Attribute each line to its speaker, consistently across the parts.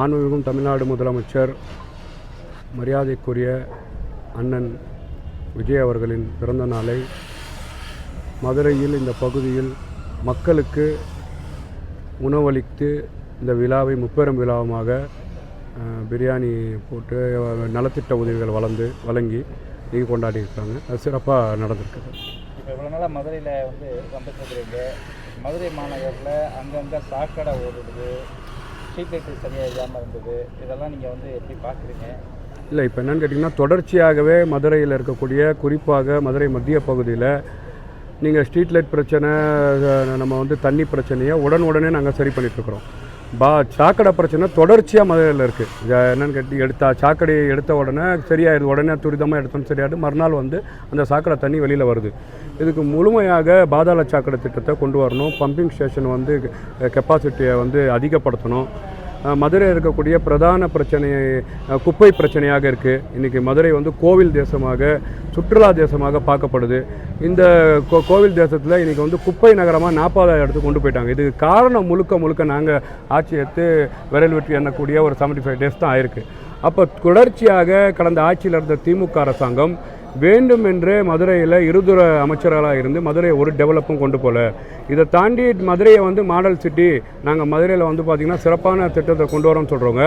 Speaker 1: மாண்புமிகும் தமிழ்நாடு முதலமைச்சர் மரியாதைக்குரிய அண்ணன் விஜய் அவர்களின் பிறந்த நாளை மதுரையில் இந்த பகுதியில் மக்களுக்கு உணவளித்து இந்த விழாவை முப்பெரும் விழாவாக பிரியாணி போட்டு நலத்திட்ட உதவிகள் வழங்கி இங்கே கொண்டாடி இருக்காங்க. அது சிறப்பாக நடந்திருக்குது.
Speaker 2: இப்போ இவ்வளோ நாளாக மதுரையில் வந்துட்டுருக்கிறீங்க. மதுரை மாநகரில் அங்கங்கே சாக்கடை ஓடுது, ஸ்ட்ரீட் லைட்டு சரியாக இல்லாமல் இருந்தது. இதெல்லாம் நீங்கள் எப்படி பார்க்குறீங்க?
Speaker 1: இல்லை, இப்போ என்னென்னு கேட்டிங்கன்னா, தொடர்ச்சியாகவே மதுரையில் இருக்கக்கூடிய குறிப்பாக மதுரை மத்திய பகுதியில் நீங்கள் ஸ்ட்ரீட் லைட் பிரச்சனை, நம்ம தண்ணி பிரச்சனையை உடனே நாங்கள் சரி பண்ணிகிட்ருக்குறோம். சாக்கடை பிரச்சனை தொடர்ச்சியாக மதுரையில் இருக்குது. என்னென்னு கேட்டி சாக்கடையை எடுத்த உடனே சரியாயிடுது, உடனே துரிதமாக எடுத்தோன்னு சரியாயிடுது. மறுநாள் அந்த சாக்கடை தண்ணி வெளியில் வருது. இதுக்கு முழுமையாக பாதாள சாக்கடை திட்டத்தை கொண்டு வரணும். பம்பிங் ஸ்டேஷன் கெப்பாசிட்டியை அதிகப்படுத்தணும். மதுரையில் இருக்கக்கூடிய பிரதான பிரச்சனை குப்பை பிரச்சனையாக இருக்குது. இன்றைக்கி மதுரை கோவில் தேசமாக, சுற்றுலா தேசமாக பார்க்கப்படுது. இந்த கோவில் தேசத்தில் இன்றைக்கி குப்பை நகரமாக 40,000 இடத்துக்கு கொண்டு போயிட்டாங்க. இதுக்கு காரணம் முழுக்க நாங்கள் ஆட்சி எடுத்து விரல் வெற்றி எண்ணக்கூடிய ஒரு 75 days தான் ஆயிருக்கு. அப்போ தொடர்ச்சியாக கடந்த ஆட்சியில் இருந்த திமுக அரசாங்கம் வேண்டுமென்றே மதுரையில் இருதுறை அமைச்சர்களாக இருந்து மதுரையை ஒரு டெவலப்பும் கொண்டு போகல. இதை தாண்டி மதுரையை மாடல் சிட்டி, நாங்கள் மதுரையில் பார்த்திங்கன்னா சிறப்பான திட்டத்தை கொண்டு வரோம்னு சொல்கிறோங்க.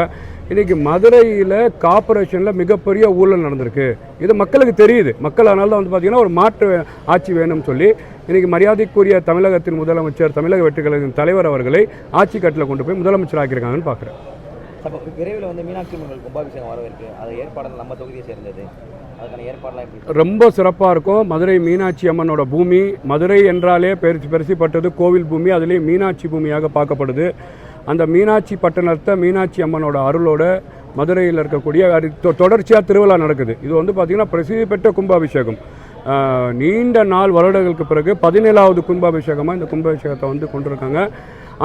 Speaker 1: இன்றைக்கி மதுரையில் கார்ப்பரேஷனில் மிகப்பெரிய ஊழல் நடந்திருக்கு. இது மக்களுக்கு தெரியுது. மக்கள் அதனால தான் பார்த்திங்கன்னா ஒரு மாற்று ஆட்சி வேணும்னு சொல்லி இன்றைக்கி மரியாதைக்குரிய தமிழகத்தின் முதலமைச்சர், தமிழக வெற்றி கழகத்தின் தலைவர் அவர்களை ஆட்சி கட்டில் கொண்டு போய் முதலமைச்சர் ஆக்கியிருக்காங்கன்னு பார்க்குறேன்.
Speaker 2: விரைவில் மீனாட்சி அம்மன் கும்பாபிஷேகம் வரவிருக்கு. அது ஏற்பாடு நம்ம தொகுதியை சேர்ந்தது.
Speaker 1: ரொம்ப சிறப்பாக இருக்கும். மதுரை மீனாட்சி அம்மனோட பூமி, மதுரை என்றாலே பெருசிப்பட்டது கோவில் பூமி, அதுலேயும் மீனாட்சி பூமியாக பார்க்கப்படுது. அந்த மீனாட்சி பட்டணத்தை மீனாட்சி அம்மனோட அருளோட மதுரையில் இருக்கக்கூடிய தொடர்ச்சியாக திருவிழா நடக்குது. இது பார்த்திங்கன்னா பிரசித்தி பெற்ற கும்பாபிஷேகம். நீண்ட நாள் வருடங்களுக்கு பிறகு 17வது கும்பாபிஷேகமாக இந்த கும்பாபிஷேகத்தை கொண்டிருக்காங்க.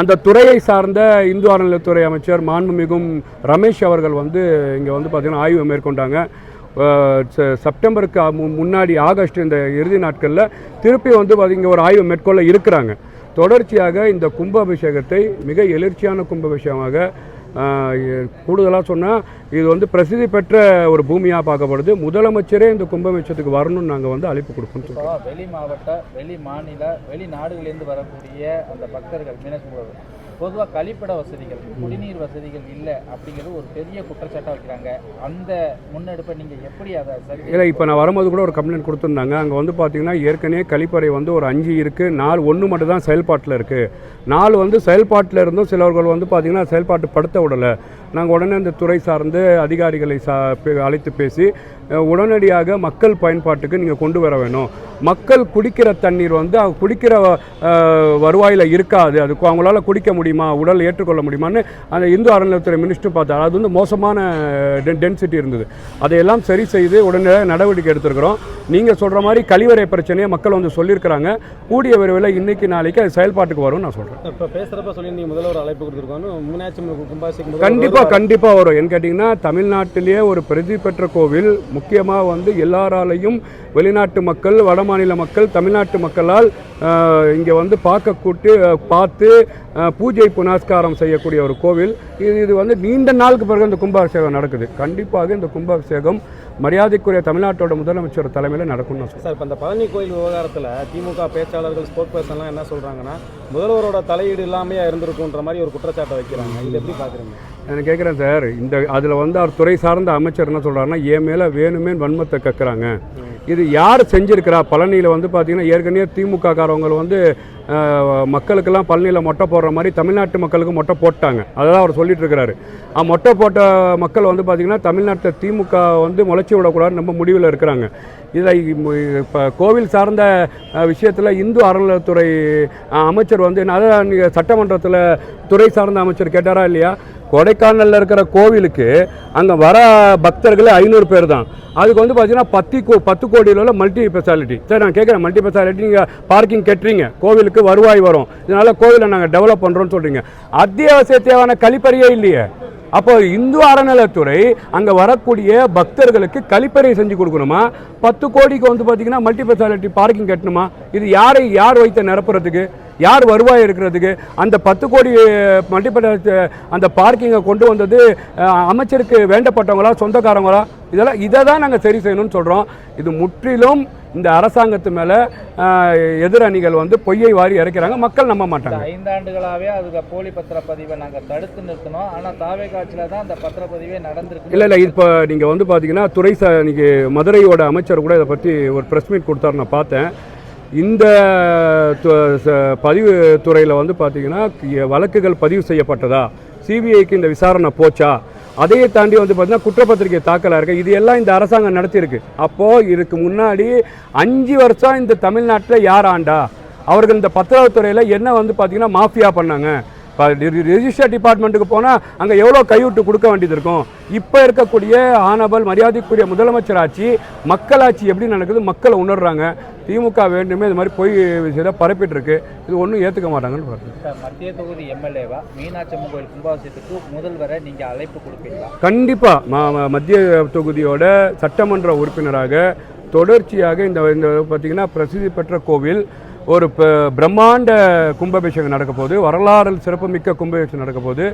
Speaker 1: அந்த துறையை சார்ந்த இந்து அறநிலையத்துறை அமைச்சர் மாண்புமிகும் ரமேஷ் அவர்கள் இங்கே பார்த்திங்கன்னா ஆய்வு மேற்கொண்டாங்க. செப்டம்பருக்கு முன்னாடி ஆகஸ்ட் இந்த இறுதி நாட்களில் திருப்பி இங்கே ஒரு ஆய்வு மேற்கொள்ள இருக்கிறாங்க. தொடர்ச்சியாக இந்த கும்பாபிஷேகத்தை மிக எழுச்சியான கும்பாபிஷேகமாக, கூடுதலாக சொன்னால் இது பிரசித்தி பெற்ற ஒரு பூமியாக பார்க்கப்படுது. முதலமைச்சரே இந்த கும்பாபிஷேகத்துக்கு வரணும்னு நாங்கள் அழைப்பு கொடுப்போம்.
Speaker 2: வெளி மாவட்ட, வெளி மாநில, வெளிநாடுகளிலிருந்து வரக்கூடிய அந்த பக்தர்கள் பொதுவாக கழிப்பிட வசதிகள், குடிநீர் வசதிகள் இல்லை அப்படிங்கிறது ஒரு பெரிய குற்றச்சாட்டாக வைக்கிறாங்க. அந்த முன்னெடுப்பை நீங்கள் எப்படி அதை சரி?
Speaker 1: இல்லை, இப்போ நான் வரும்போது கூட ஒரு கம்ப்ளைண்ட் கொடுத்துருந்தாங்க. அங்கே பார்த்தீங்கன்னா ஏற்கனவே கழிப்பறை ஒரு 5 இருக்குது, 4 மட்டும் தான் செயல்பாட்டில் இருக்குது. 4 செயல்பாட்டில் இருந்தும் சிலவர்கள் பார்த்திங்கன்னா செயல்பாட்டு படுத்த விடலை. நாங்கள் உடனே இந்த துறை சார்ந்து அதிகாரிகளை அழைத்து பேசி உடனடியாக மக்கள் பயன்பாட்டுக்கு நீங்கள் கொண்டு வர வேணும். மக்கள் குடிக்கிற தண்ணீர் குடிக்கிற வருவாயில் இருக்காது, அதுக்கு அவங்களால குடிக்க முடியுமா, உடல் ஏற்றுக்கொள்ள முடியுமான்னு அந்த இந்து அறநிலையத்துறை மினிஸ்டர் பார்த்தார். அது மோசமான டென்சிட்டி இருந்தது. அதையெல்லாம் சரி செய்து உடனே நடவடிக்கை எடுத்திருக்கிறோம். நீங்கள் சொல்கிற மாதிரி கழிவறை பிரச்சனையை மக்கள் சொல்லியிருக்கிறாங்க. கூடிய விரைவில் இன்றைக்கி நாளைக்கு அது செயல்பாட்டுக்கு வரும் நான் சொல்கிறேன்.
Speaker 3: இப்போ பேசுகிறப்ப சொல்லி நீங்கள் முதல்வர் அழைப்பு கொடுத்துருக்கோம்.
Speaker 1: கண்டிப்பாக வரும். என்ன கேட்டிங்கன்னா, தமிழ்நாட்டிலேயே ஒரு பிரசித்தி பெற்ற கோவில், முக்கியமாக எல்லாராலையும் வெளிநாட்டு மக்கள், வடமாநில மக்கள், தமிழ்நாட்டு மக்களால் இங்கே பார்த்து பூஜை புனஸ்காரம் செய்யக்கூடிய ஒரு கோவில். இது நீண்ட நாளுக்கு பிறகு இந்த கும்பாபிஷேகம் நடக்குது. கண்டிப்பாக இந்த கும்பாபிஷேகம் மரியாதைக்குரிய தமிழ்நாட்டோட முதலமைச்சர் தலைமையில் நடக்கும்னு நான்
Speaker 3: சார். இப்போ இந்த பழனி கோயில் விவகாரத்தில் திமுக பேச்சாளர்கள், ஸ்போர்ட்ஸ் பர்சன்லாம் என்ன சொல்கிறாங்கன்னா, முதல்வரோட தலையீடு இல்லாமையா இருந்திருக்குன்ற மாதிரி ஒரு குற்றச்சாட்டை வைக்கிறாங்க. இது எப்படி பார்க்குறீங்க?
Speaker 1: நான் கேட்குறேன் சார், அதில் அவர் துறை சார்ந்த அமைச்சர் என்ன சொல்கிறாருன்னா, என் மேலே வேணுமே வன்மத்தை கக்குறாங்க. இது யார் செஞ்சுருக்கிறா? பழனியில் பார்த்தீங்கன்னா ஏற்கனவே திமுக காரவங்க மக்களுக்கெல்லாம் பழனியில் மொட்டை போடுற மாதிரி தமிழ்நாட்டு மக்களுக்கு மொட்டை போட்டாங்க. அதெல்லாம் அவர் சொல்லிட்டு இருக்கிறாரு. மொட்டை போட்ட மக்கள் பார்த்திங்கன்னா தமிழ்நாட்டை திமுக முளைச்சி விடக்கூடாதுன்னு நம்ம முடிவில் இருக்கிறாங்க. இதை இப்போ கோவில் சார்ந்த விஷயத்தில் இந்து அறநிலையத்துறை அமைச்சர் அதான் நீங்கள் சட்டமன்றத்தில் துறை சார்ந்த அமைச்சர் கேட்டாரா இல்லையா? கொடைக்கானலில் இருக்கிற கோவிலுக்கு அங்கே வர பக்தர்கள் 500 பேர் தான். அதுக்கு பார்த்தீங்கன்னா 10 கோடியில் மல்டி ஸ்பெஷாலிட்டி. சரி, நான் கேட்குறேன், மல்டி ஸ்பெஷாலிட்டி நீங்கள் பார்க்கிங் கட்டுறீங்க, கோவிலுக்கு வருவாய் வரும், இதனால் கோவிலை நாங்கள் டெவலப் பண்ணுறோன்னு சொல்கிறீங்க. அத்தியாவசிய தேவையான கழிப்பறையே இல்லையே. அப்போ இந்து அறநிலையத்துறை அங்கே வரக்கூடிய பக்தர்களுக்கு கழிப்பறை செஞ்சு கொடுக்கணுமா? 10 கோடிக்கு பார்த்தீங்கன்னா மல்டி ஸ்பெஷாலிட்டி பார்க்கிங் கட்டணுமா? இது யார் வைத்த நிரப்புறதுக்கு? யார் வருவாய் இருக்கிறதுக்கு? அந்த 10 கோடி மல்டிபர்பஸ் அந்த பார்க்கிங்கை கொண்டு வந்தது அமைச்சருக்கு வேண்டப்பட்டவங்களா, சொந்தக்காரங்களா? இதை தான் நாங்கள் சரி செய்யணும்னு சொல்கிறோம். இது முற்றிலும் இந்த அரசாங்கத்து மேலே எதிரணிகள் வந்து பொய்யை வாரி இறக்கிறாங்க. மக்கள் நம்ப மாட்டாங்க.
Speaker 2: 5 ஆண்டுகளாகவே அதுக்கு போலி பத்திரப்பதிவை நாங்கள் தடுத்து நிறுத்தினோம். ஆனால் தாவேகா ஆட்சியில் தான் அந்த பத்திரப்பதிவே நடந்திருக்கு.
Speaker 1: இல்லை இப்போ நீங்கள் வந்து பார்த்தீங்கன்னா இன்றைக்கி மதுரையோட அமைச்சர் கூட இதை பற்றி ஒரு ப்ரெஸ் மீட் கொடுத்தாரு, நான் பார்த்தேன். இந்த பதிவு துறையில் வந்து பார்த்திங்கன்னா வழக்குகள் பதிவு செய்யப்பட்டதா, சிபிஐக்கு இந்த விசாரணை போச்சா, அதையே தாண்டி வந்து பார்த்திங்கன்னா குற்றப்பத்திரிகை தாக்கலாக இருக்குது. இது எல்லாம் இந்த அரசாங்கம் நடத்தியிருக்கு. அப்போது இதுக்கு முன்னாடி 5 வருஷம் இந்த தமிழ்நாட்டில் யார் ஆண்டா? அவர்கள் இந்த பத்திரத்துறையில் என்ன வந்து பார்த்திங்கன்னா மாஃபியா பண்ணாங்க. ரெஜிஸ்டர் டிபார்ட்மெண்ட்டுக்கு போனால் அங்கே எவ்வளோ கைவிட்டு கொடுக்க வேண்டியது இருக்கும். இப்போ இருக்கக்கூடிய ஆனபல் மரியாதைக்குரிய முதலமைச்சர் ஆட்சி, மக்களாட்சி எப்படி நடக்குது மக்களை உணர்றாங்க. திமுக வேண்டுமே இது மாதிரி போய் விஷயத்தை பரப்பிட்டு இருக்கு. இது ஒன்றும் ஏற்றுக்க மாட்டாங்கன்னு பார்க்குறேன்.
Speaker 2: மத்திய தொகுதி எம்எல்ஏவா மீனாட்சி அம்மன் கோயில் கும்பாபிஷேகத்துக்கு முதல்வரை நீங்கள் அழைப்பு கொடுப்பீங்களா?
Speaker 1: கண்டிப்பாக மத்திய தொகுதியோட சட்டமன்ற உறுப்பினராக தொடர்ச்சியாக இந்த பார்த்திங்கன்னா பிரசித்தி பெற்ற கோவில் ஒரு பிரம்மாண்ட கும்பாபிஷேகம் நடக்க போது, வரலாறு சிறப்புமிக்க கும்பாபிஷேகம் நடக்க போது,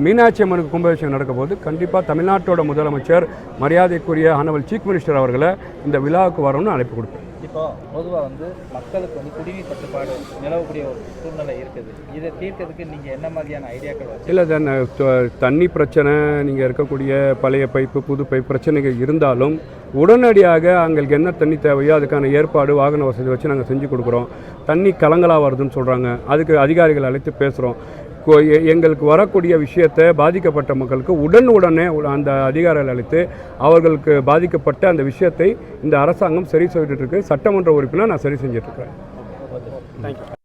Speaker 1: மீனாட்சி அம்மனுக்கு கும்பாபிஷேகம் நடக்க போது கண்டிப்பாக தமிழ்நாட்டோட முதலமைச்சர் மரியாதைக்குரிய ஆனவல் சீஃப் மினிஸ்டர் அவர்களை இந்த விழாவுக்கு வரணும்னு அழைப்பு கொடுப்பேன்.
Speaker 2: இப்போ பொதுவாக வந்து மக்களுக்கு வந்து குடிநீர் தட்டுப்பாடு நிலவக்கூடிய ஒரு சூழ்நிலை இருக்குது. இதை தீர்க்கிறதுக்கு நீங்கள் என்ன மாதிரியான ஐடியாக்கள் வச்சு?
Speaker 1: இல்லை தண்ணி பிரச்சனை, நீங்கள் இருக்கக்கூடிய பழைய பைப்பு புது பைப் பிரச்சனைகள் இருந்தாலும் உடனடியாக அவங்களுக்கு என்ன தண்ணி தேவையோ அதுக்கான ஏற்பாடு வாகன வசதி வச்சு நாங்கள் செஞ்சு கொடுக்குறோம். தண்ணி கலங்கலாக வருதுன்னு சொல்கிறாங்க, அதுக்கு அதிகாரிகள் அழைத்து பேசுகிறோம். எங்களுக்கு வரக்கூடிய விஷயத்தை பாதிக்கப்பட்ட மக்களுக்கு உடனே அந்த அதிகாரிகள் அளித்து அவர்களுக்கு பாதிக்கப்பட்ட அந்த விஷயத்தை இந்த அரசாங்கம் சரி செய்துட்டு இருக்கு. சட்டமன்ற உறுப்பினர் நான் சரி செஞ்சிட்ருக்கிறேன்.
Speaker 3: தேங்க்யூ.